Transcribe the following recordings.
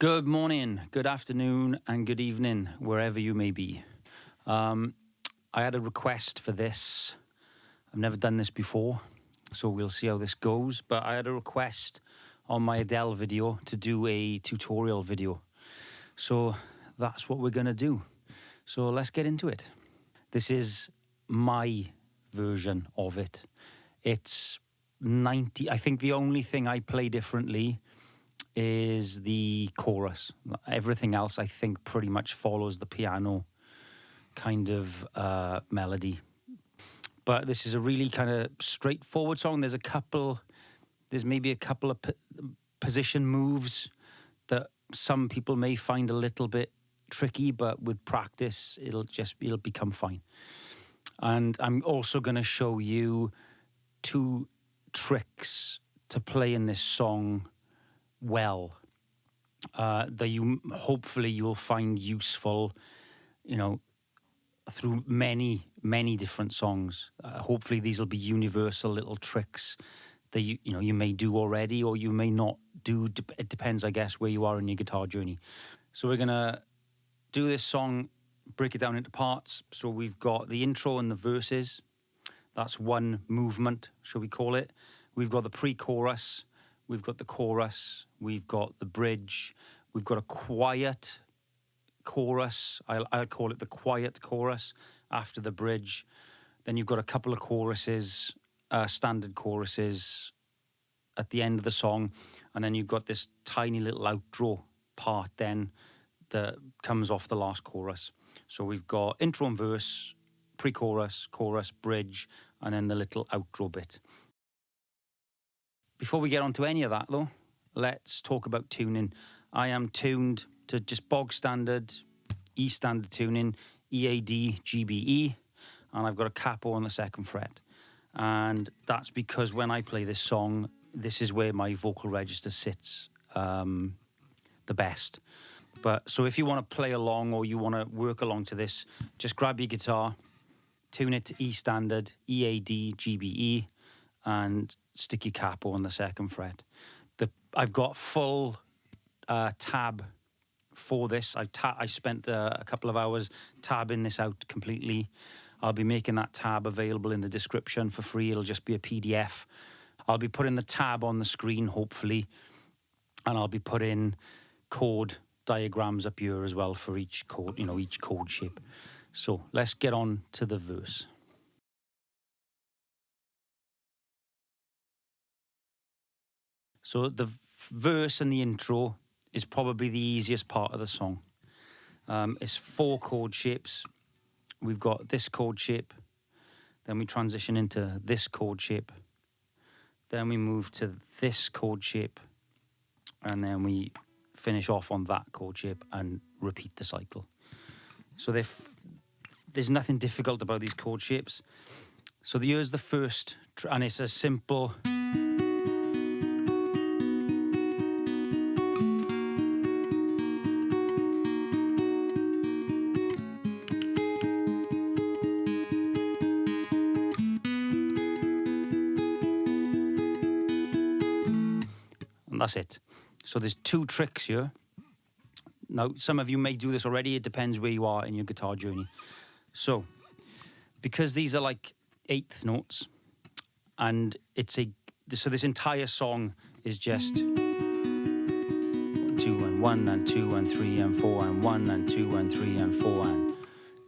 Good morning, good afternoon, and good evening, wherever you may be. I had a request for this. I've never done this before, so we'll see how this goes. But I had a request on my Adele video to do a tutorial video. So that's what we're going to do. So let's get into it. This is my version of it. It's 90. I think the only thing I play differently is the chorus. Everything else I think pretty much follows the piano kind of melody. But this is a really kind of straightforward song. There's maybe a couple of position moves that some people may find a little bit tricky, but with practice it'll become fine. And I'm also going to show you 2 tricks to play in this song well, that hopefully you'll find useful, through many different songs. Hopefully these will be universal little tricks that you may do already or you may not do. It depends, I guess, where you are in your guitar journey. So we're gonna do this song, break it down into parts. So we've got the intro and the verses. That's one movement, shall we call it. We've got the pre-chorus. We've got the chorus, we've got the bridge, we've got a quiet chorus. I'll call it the quiet chorus after the bridge. Then you've got a couple of choruses, standard choruses at the end of the song. And then you've got this tiny little outro part then that comes off the last chorus. So we've got intro and verse, pre-chorus, chorus, bridge, and then the little outro bit. Before we get on to any of that, though, let's talk about tuning. I am tuned to just bog standard, E standard tuning, EAD, GBE, and I've got a capo on the 2nd fret. And that's because when I play this song, this is where my vocal register sits the best. But so if you want to play along or you want to work along to this, just grab your guitar, tune it to E standard, EAD, GBE, and stick your capo on the 2nd fret. I've got full tab for this. I spent a couple of hours tabbing this out completely. I'll be making that tab available in the description for free. It'll just be a PDF. I'll be putting the tab on the screen, hopefully, and I'll be putting chord diagrams up here as well for each chord, each chord shape. So let's get on to the verse. So the verse and the intro is probably the easiest part of the song. It's 4 chord shapes. We've got this chord shape, then we transition into this chord shape, then we move to this chord shape, and then we finish off on that chord shape and repeat the cycle. So there's nothing difficult about these chord shapes. So here's the first, and it's a simple... That's it. So there's 2 tricks here. Now, some of you may do this already. It depends where you are in your guitar journey. So, because these are like 1/8 notes, and so this entire song is just 2 and 1 and 2 and 3 and 4 and 1 and 2 and 3 and 4 and...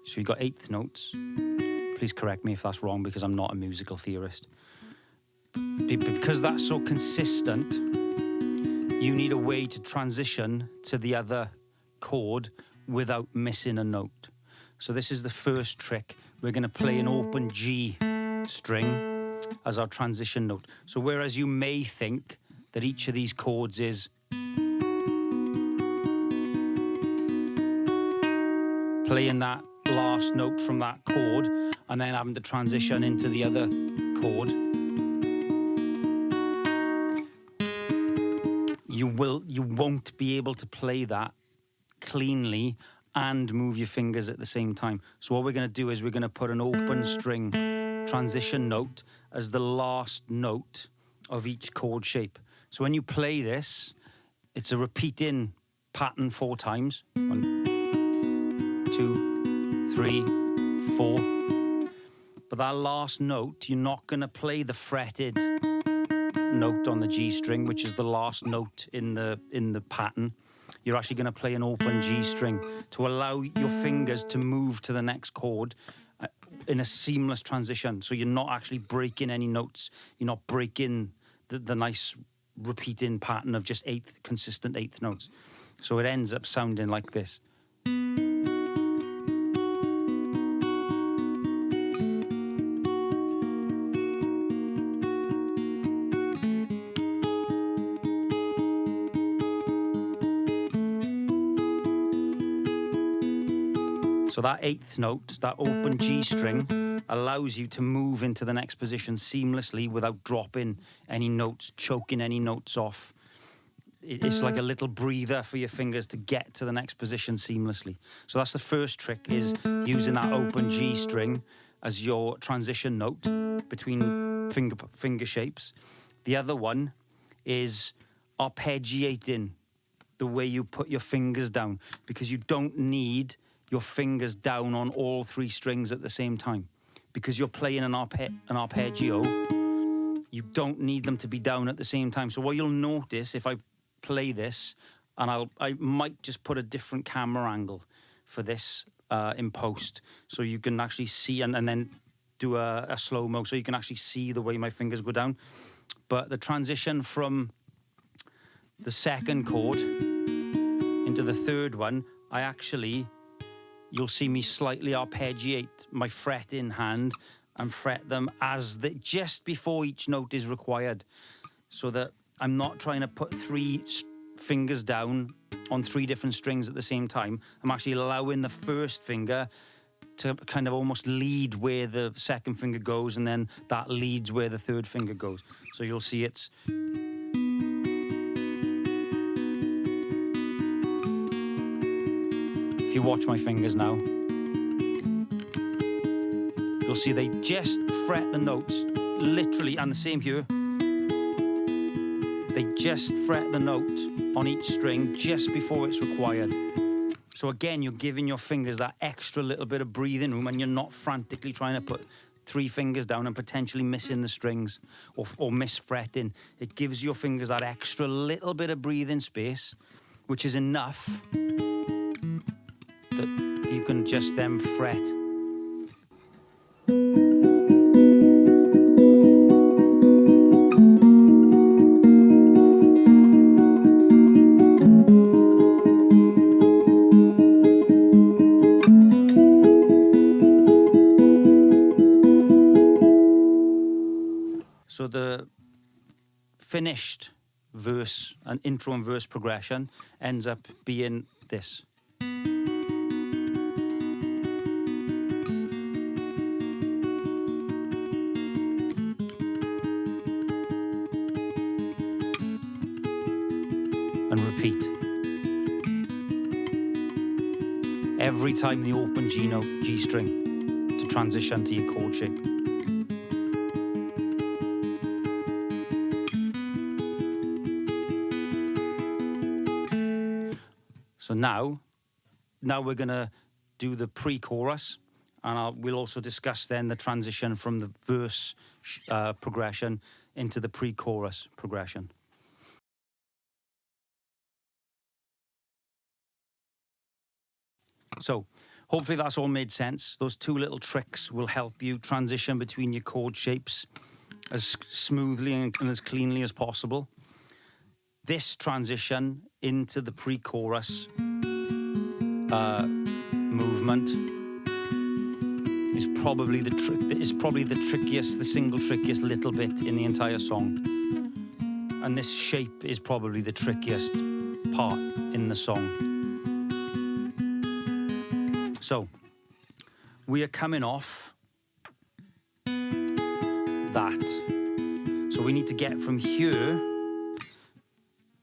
So you've got 1/8 notes. Please correct me if that's wrong because I'm not a musical theorist. Because that's so consistent, you need a way to transition to the other chord without missing a note. So this is the first trick. We're going to play an open G string as our transition note. So whereas you may think that each of these chords is playing that last note from that chord and then having to transition into the other chord, you won't be able to play that cleanly and move your fingers at the same time. So what we're going to do is we're going to put an open string transition note as the last note of each chord shape. So when you play this, it's a repeating pattern 4 times. 1, 2, 3, 4. But that last note, you're not going to play the fretted note on the G string, which is the last note in the pattern. You're actually going to play an open G string to allow your fingers to move to the next chord in a seamless transition. So you're not actually breaking any notes. You're not breaking the nice repeating pattern of just consistent eighth notes. So it ends up sounding like this. So that eighth note, that open G string, allows you to move into the next position seamlessly without dropping any notes, choking any notes off. It's like a little breather for your fingers to get to the next position seamlessly. So that's the first trick, is using that open G string as your transition note between finger shapes. The other one is arpeggiating the way you put your fingers down, because you don't need your fingers down on all 3 strings at the same time. Because you're playing an arpeggio, you don't need them to be down at the same time. So what you'll notice if I play this, and I might just put a different camera angle for this in post, so you can actually see, and then do a slow-mo, so you can actually see the way my fingers go down. But the transition from the second chord into the third one, you'll see me slightly arpeggiate my fret in hand and fret them just before each note is required, so that I'm not trying to put 3 fingers down on 3 different strings at the same time. I'm actually allowing the first finger to kind of almost lead where the second finger goes, and then that leads where the third finger goes. So you'll see it's... If you watch my fingers now, you'll see they just fret the notes, literally, and the same here. They just fret the note on each string just before it's required. So again, you're giving your fingers that extra little bit of breathing room, and you're not frantically trying to put 3 fingers down and potentially missing the strings or misfretting. It gives your fingers that extra little bit of breathing space, which is enough that you can just then fret. So the finished verse and intro and verse progression ends up being this. And repeat. Every time the open G note, G string, to transition to your chord shape. So now we're gonna do the pre-chorus, and we'll also discuss then the transition from the verse progression into the pre-chorus progression. So hopefully that's all made sense. Those 2 little tricks will help you transition between your chord shapes as smoothly and as cleanly as possible. This transition into the pre-chorus movement is probably the single trickiest little bit in the entire song. And this shape is probably the trickiest part in the song. So, we are coming off that. So we need to get from here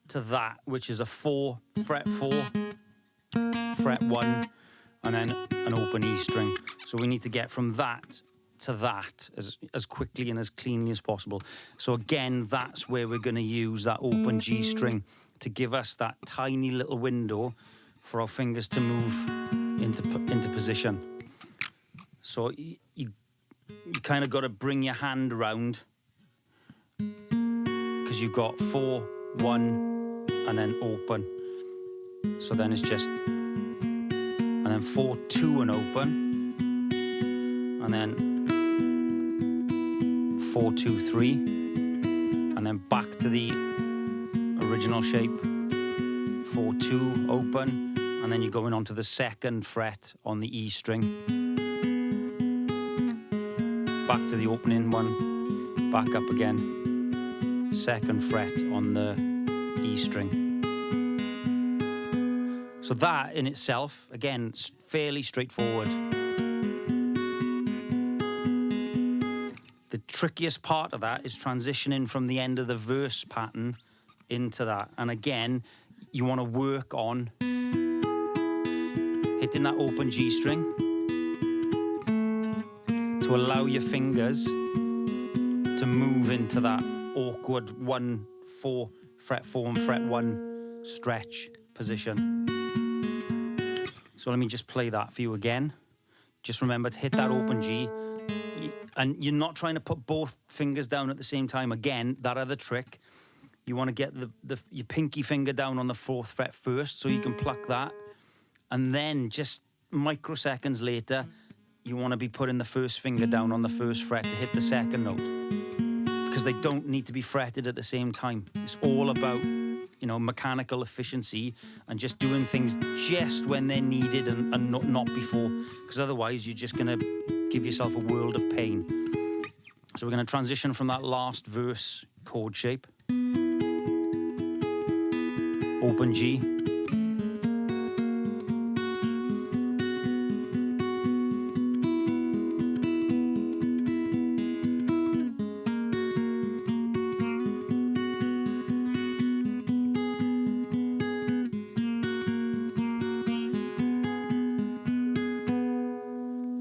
to that, which is a 4, fret 4, fret 1, and then an open E string. So we need to get from that to that as quickly and as cleanly as possible. So again, that's where we're going to use that open G string to give us that tiny little window for our fingers to move into position. So you kind of got to bring your hand around, because you've got 4, 1, and then open. So then it's just, and then 4, 2, and open, and then 4, 2, 3, and then back to the original shape, 4, 2, open, and then you're going on to the 2nd fret on the E string, back to the opening one, back up again, 2nd fret on the E string. So that in itself, again, fairly straightforward. The trickiest part of that is transitioning from the end of the verse pattern into that. And again, you want to work on hitting that open G string to allow your fingers to move into that awkward 1, 4, fret 4 and fret 1 stretch position. So let me just play that for you again. Just remember to hit that open G. And you're not trying to put both fingers down at the same time. Again, that other trick, you want to get your pinky finger down on the 4th fret first so you can pluck that. And then just microseconds later, you want to be putting the 1st finger down on the 1st fret to hit the 2nd note. Because they don't need to be fretted at the same time. It's all about, mechanical efficiency and just doing things just when they're needed and not before. Because otherwise, you're just going to give yourself a world of pain. So we're going to transition from that last verse chord shape. Open G.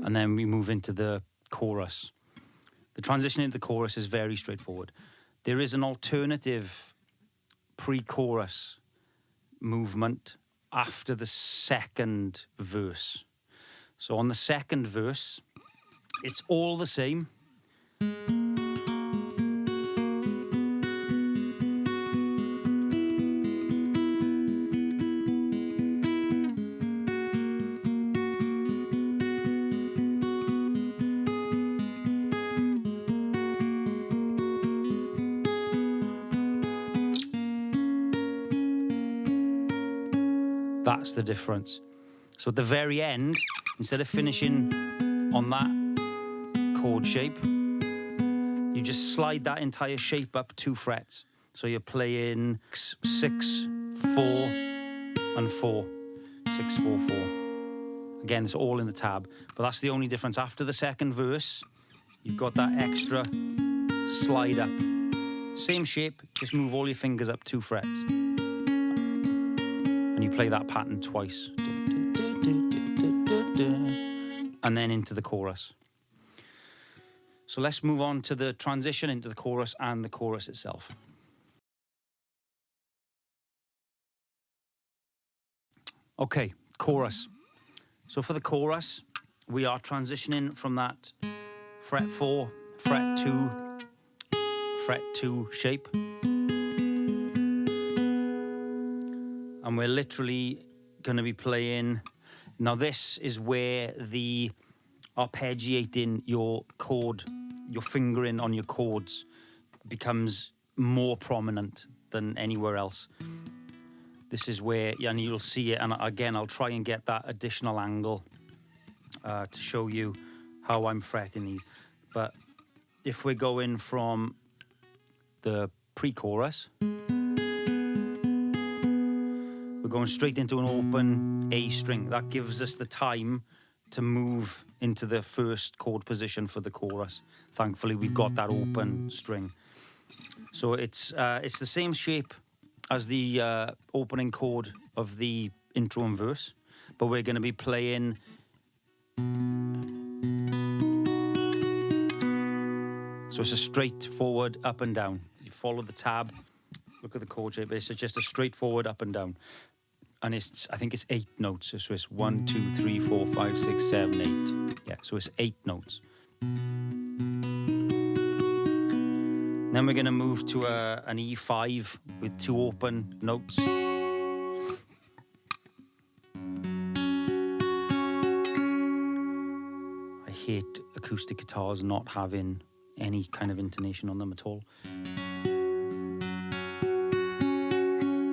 And then we move into the chorus. The transition into the chorus is very straightforward. There is an alternative pre-chorus movement after the 2nd verse. So on the 2nd verse, it's all the same. That's the difference. So at the very end, instead of finishing on that chord shape, you just slide that entire shape up 2 frets. So you're playing 6, 4, and 4. 6, 4, 4. Again, it's all in the tab. But that's the only difference. After the 2nd verse, you've got that extra slide up. Same shape, just move all your fingers up 2 frets. And you play that pattern twice. And then into the chorus. So let's move on to the transition into the chorus and the chorus itself. Okay, chorus. So for the chorus, we are transitioning from that fret 4, fret 2, fret 2 shape. And we're literally going to be playing. Now this is where the arpeggiating your chord, your fingering on your chords becomes more prominent than anywhere else. This is where, and you'll see it, and again, I'll try and get that additional angle to show you how I'm fretting these. But if we're going from the pre-chorus, we're going straight into an open A string. That gives us the time to move into the 1st chord position for the chorus. Thankfully, we've got that open string. So it's the same shape as the opening chord of the intro and verse, but we're going to be playing so it's a straightforward up and down. You follow the tab Look at the chord shape. It's just a straightforward up and down. And I think it's 8 notes. So it's 1, 2, 3, 4, 5, 6, 7, 8. Yeah, so it's 8 notes. Then we're going to move to an E5 with 2 open notes. I hate acoustic guitars not having any kind of intonation on them at all.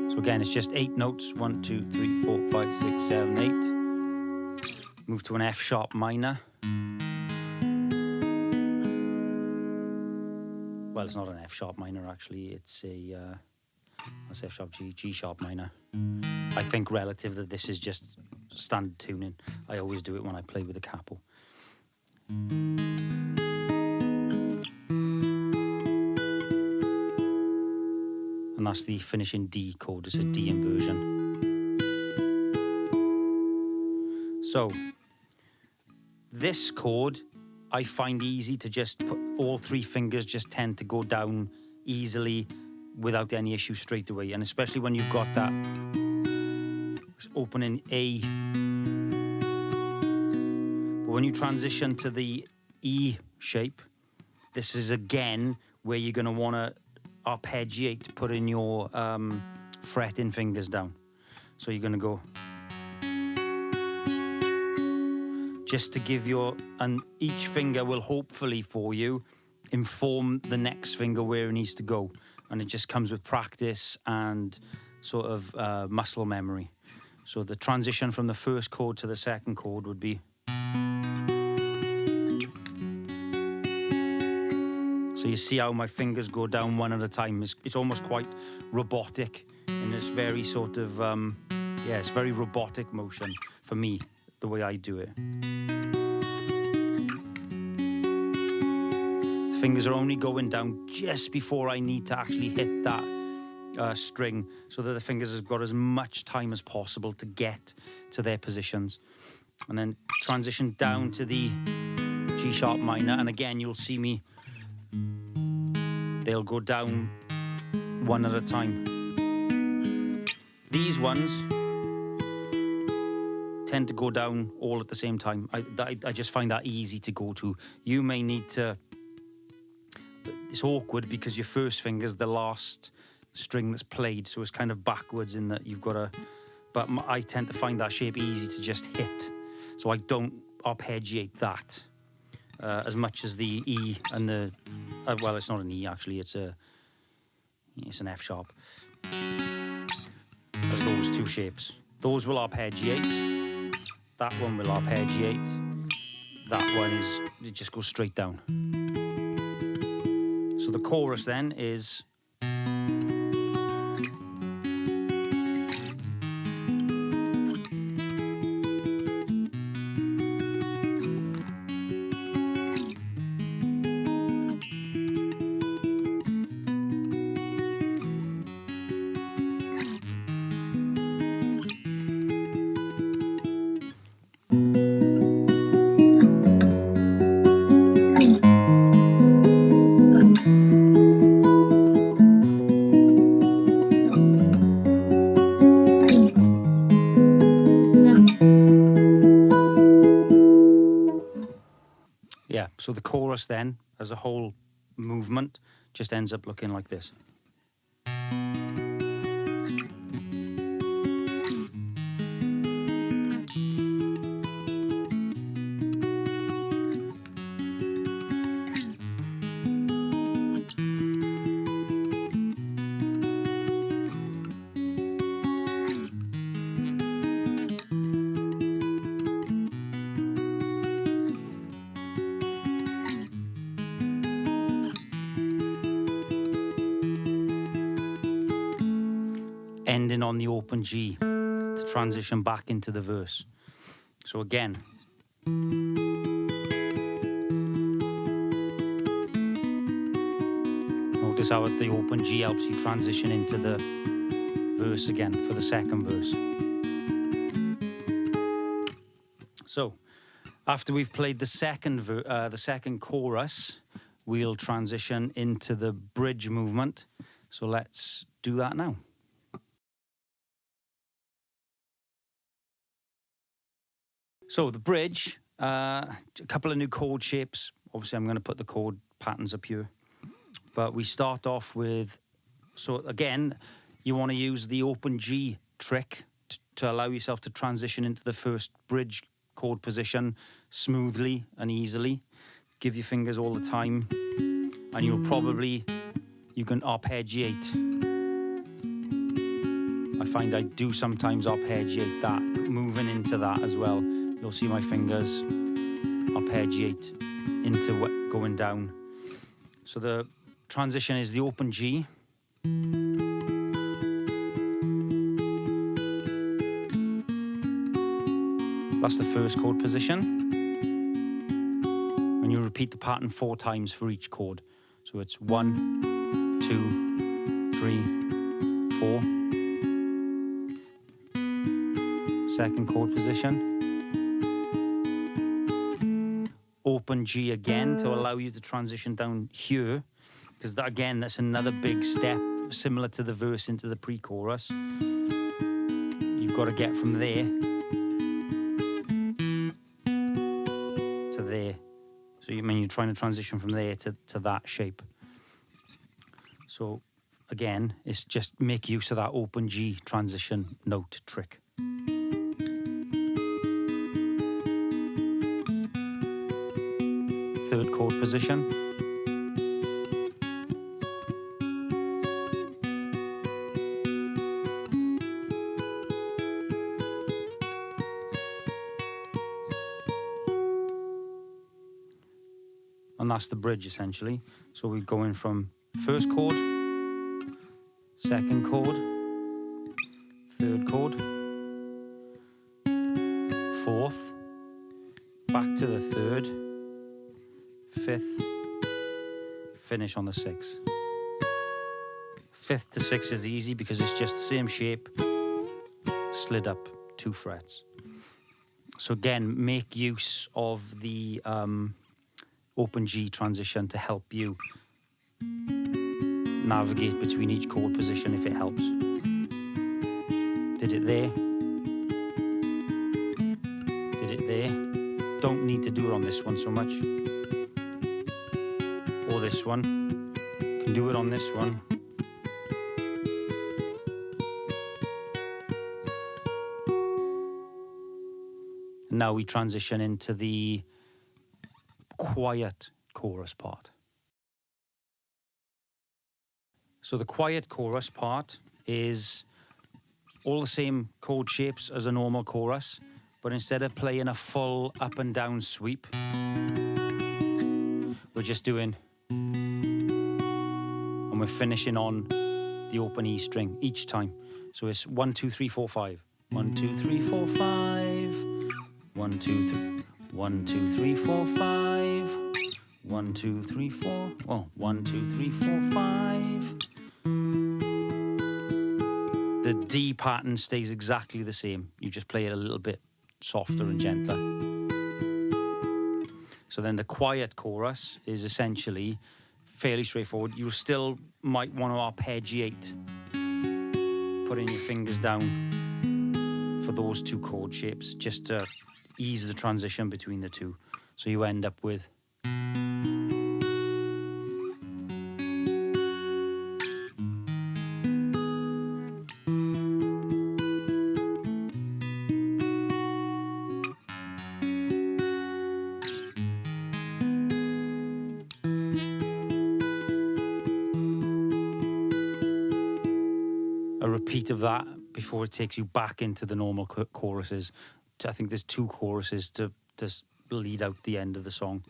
So again, it's just 8 notes. 1, 2, 3, 4, 5, 6, 7, 8. Move to an F sharp minor. Well, it's not an F sharp minor actually. It's a that's F sharp G, G sharp minor. I think relative that this is just standard tuning. I always do it when I play with a capo. And that's the finishing D chord. It's a D inversion. So this chord I find easy to just put, all 3 fingers just tend to go down easily without any issue straight away. And especially when you've got that opening A. But when you transition to the E shape, this is again where you're going to want to arpeggiate, putting your fretting fingers down. So you're going to go just to give and each finger will hopefully for you inform the next finger where it needs to go. And it just comes with practice and sort of muscle memory. So the transition from the first chord to the second chord would be. So you see how my fingers go down one at a time. It's almost quite robotic in this very sort of, it's very robotic motion for me, the way I do it. Fingers are only going down just before I need to actually hit that string, so that the fingers have got as much time as possible to get to their positions. And then transition down to the G sharp minor, and again you'll see me, they'll go down one at a time. These ones tend to go down all at the same time. I just find that easy to go to. You may need to, it's awkward because your first finger's the last string that's played, so it's kind of backwards in that you've got to, but I tend to find that shape easy to just hit, so I don't arpeggiate that as much as the E and the, well, it's not an E actually, it's an F sharp. There's those 2 shapes. Those will arpeggiate, that one will arpeggiate, that one it just goes straight down. So the chorus then is so the chorus then, as a whole movement, just ends up looking like this. Ending on the open G to transition back into the verse. So again, notice how the open G helps you transition into the verse again for the second verse. So after we've played the second chorus, we'll transition into the bridge movement. So let's do that now. So the bridge, a couple of new chord shapes. Obviously, I'm going to put the chord patterns up here. But we start off with, so again, you want to use the open G trick to allow yourself to transition into the first bridge chord position smoothly and easily. Give your fingers all the time, and you can arpeggiate. I find I do sometimes arpeggiate that, moving into that as well. You'll see my fingers arpeggiate into going down. So the transition is the open G. That's the first chord position. And you repeat the pattern 4 times for each chord. So it's 1, 2, 3, 4. Second chord position. Open G again to allow you to transition down here. Because that's another big step, similar to the verse into the pre-chorus. You've got to get from there to there. So you're trying to transition from there to that shape. So again, it's just make use of that open G transition note trick. Third chord position. And that's the bridge essentially. So we're going from first chord, second chord, third chord, fourth, back to the third, fifth, finish on the sixth. Fifth to sixth is easy because it's just the same shape, slid up 2 frets. So again, make use of the open G transition to help you navigate between each chord position if it helps. Did it there. Did it there. Don't need to do it on this one so much. Or this one. Can do it on this one. Now we transition into the quiet chorus part. So the quiet chorus part is all the same chord shapes as a normal chorus, but instead of playing a full up and down sweep, we're just doing, and we're finishing on the open E string each time. So it's 1, 2, 3, 4, 5. 1, 2, 3, 4, 5. 1, 2, 3. 1, 2, 3, 4, 5. 1, 2, 3, 4. Oh, 1, 2, 3, 4, 5. The D pattern stays exactly the same. You just play it a little bit softer and gentler. So then the quiet chorus is essentially fairly straightforward. You still might want to arpeggiate, putting your fingers down for those 2 chord shapes, just to ease the transition between the 2. So you end up with a repeat of that before it takes you back into the normal choruses. I think there's 2 choruses to lead out the end of the song.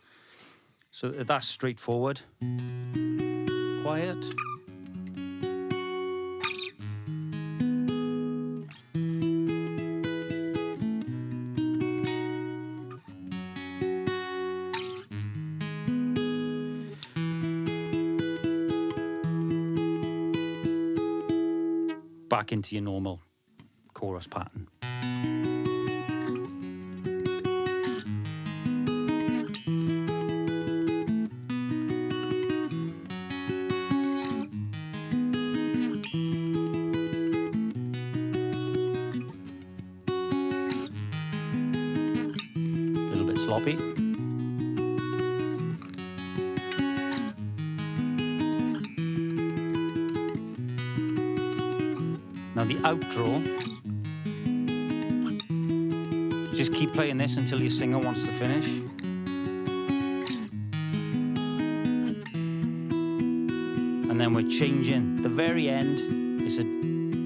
So that's straightforward. Quiet. Back into your normal chorus pattern. sloppy. Now the outro, just keep playing this until your singer wants to finish. And then we're changing. The very end is a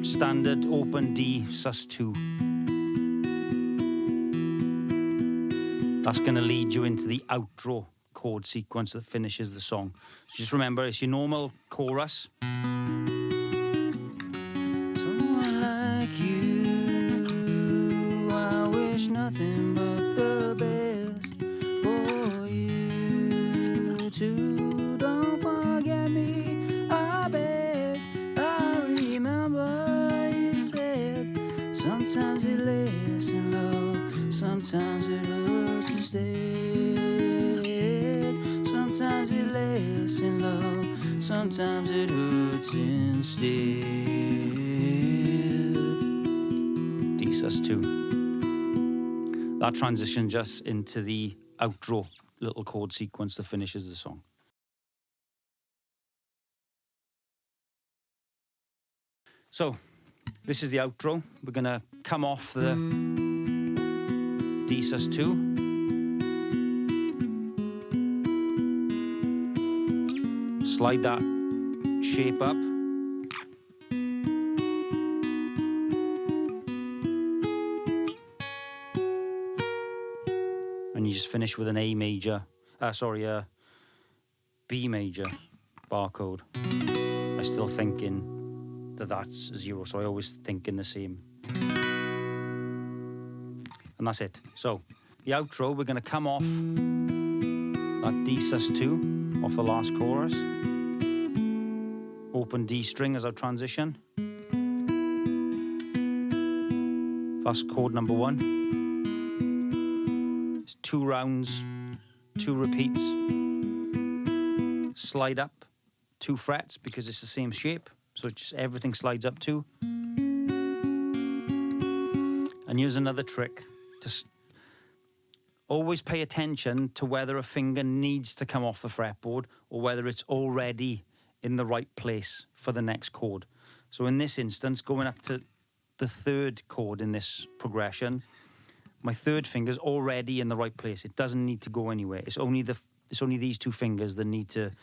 standard open D sus2. That's going to lead you into the outro chord sequence that finishes the song. So just remember, it's your normal chorus. Someone like you, I wish nothing but the best for you too. Don't forget me, I beg. I remember you said sometimes it lasts in love, sometimes it hurts instead. Sometimes it lasts in love, sometimes it hurts instead. D sus2. That transition just into the outro little chord sequence that finishes the song. So, this is the outro. We're gonna come off the D sus2. Slide that shape up. And you just finish with an A major, a B major bar chord. I'm still thinking that that's 0, so I always think in the same. And that's it. So, the outro, we're gonna come off that D sus2 off the last chorus. Open D string as our transition. That's chord number 1. It's 2 rounds, 2 repeats. Slide up 2 frets because it's the same shape. So just everything slides up 2. And here's another trick. Always pay attention to whether a finger needs to come off the fretboard or whether it's already in the right place for the next chord. So in this instance, going up to the 3rd chord in this progression, my 3rd finger's already in the right place. It doesn't need to go anywhere. It's only these 2 fingers that need to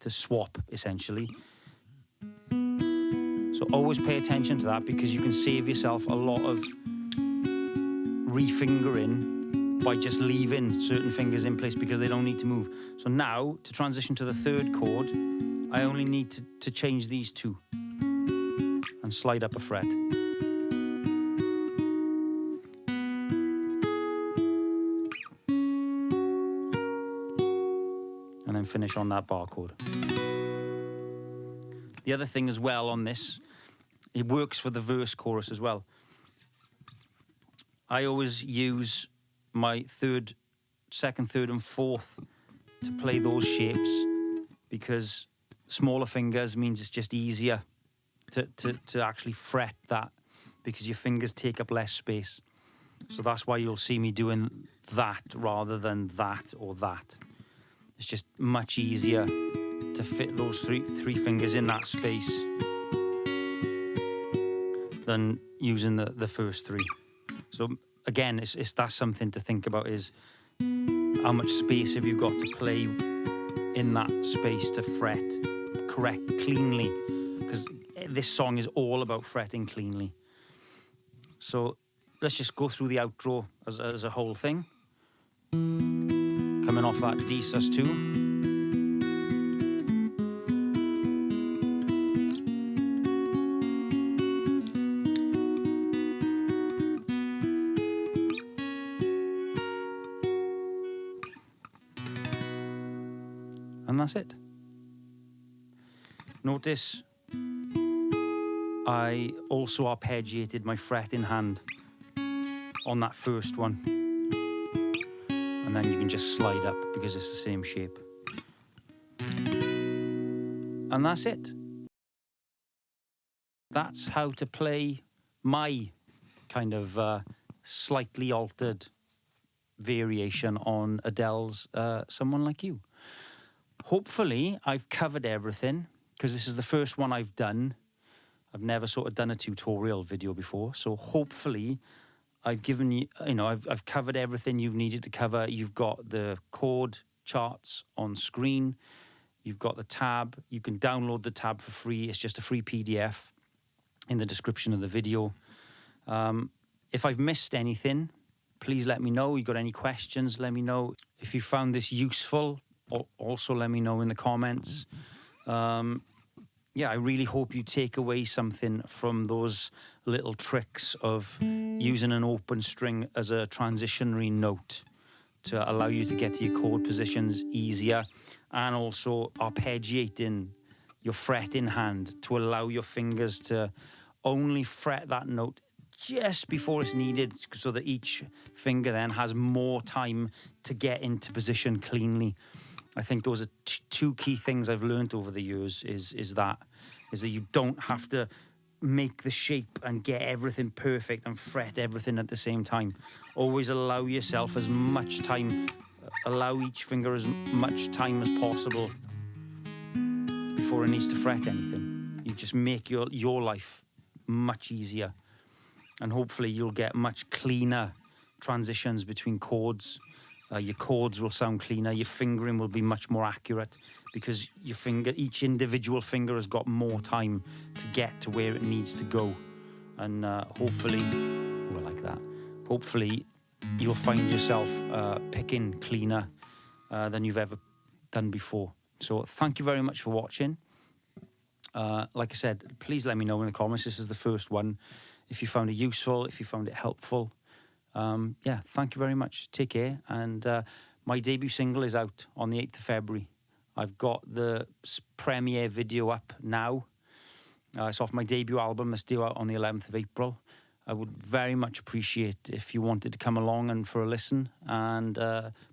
swap, essentially. So always pay attention to that because you can save yourself a lot of refingering by just leaving certain fingers in place because they don't need to move. So now, to transition to the 3rd chord, I only need to change these 2 and slide up a fret. And then finish on that bar chord. The other thing as well on this, it works for the verse chorus as well. I always use my 2nd, 3rd and 4th to play those shapes because smaller fingers means it's just easier to actually fret that because your fingers take up less space. So that's why you'll see me doing that rather than that or that. It's just much easier to fit those three fingers in that space than using the first 3. So again, that's something to think about is how much space have you got to play in that space to fret cleanly, because this song is all about fretting cleanly. So let's just go through the outro as a whole thing. Coming off that D sus2. And that's it. Notice I also arpeggiated my fret in hand on that first one. And then you can just slide up because it's the same shape. And that's it. That's how to play my kind of slightly altered variation on Adele's Someone Like You. Hopefully, I've covered everything, because this is the first one I've done. I've never sort of done a tutorial video before, so hopefully I've given you, I've covered everything you've needed to cover. You've got the chord charts on screen. You've got the tab. You can download the tab for free. It's just a free PDF in the description of the video. If I've missed anything, please let me know. You got any questions, let me know. If you found this useful, also let me know in the comments. Yeah, I really hope you take away something from those little tricks of using an open string as a transitionary note to allow you to get to your chord positions easier, and also arpeggiating your fret in hand to allow your fingers to only fret that note just before it's needed, so that each finger then has more time to get into position cleanly. I think those are two key things I've learned over the years is that you don't have to make the shape and get everything perfect and fret everything at the same time. Always allow yourself as much time, allow each finger as much time as possible before it needs to fret anything. You just make your life much easier, and hopefully you'll get much cleaner transitions between chords. Your chords will sound cleaner, your fingering will be much more accurate, because each individual finger has got more time to get to where it needs to go. And hopefully, hopefully you'll find yourself picking cleaner than you've ever done before. So thank you very much for watching. Like I said, please let me know in the comments. This is the first one. If you found it useful, if you found it helpful. Yeah, thank you very much. Take care. And my debut single is out on the 8th of February. I've got the premiere video up now. It's off my debut album that's due out on the 11th of April. I would very much appreciate if you wanted to come along and for a listen and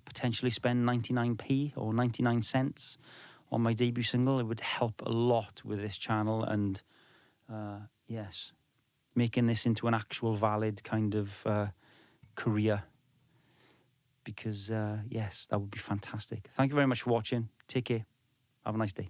potentially spend 99p or 99 cents on my debut single. It would help a lot with this channel and, yes, making this into an actual valid kind of career, because yes, that would be fantastic. Thank you very much for watching. Take care. Have a nice day.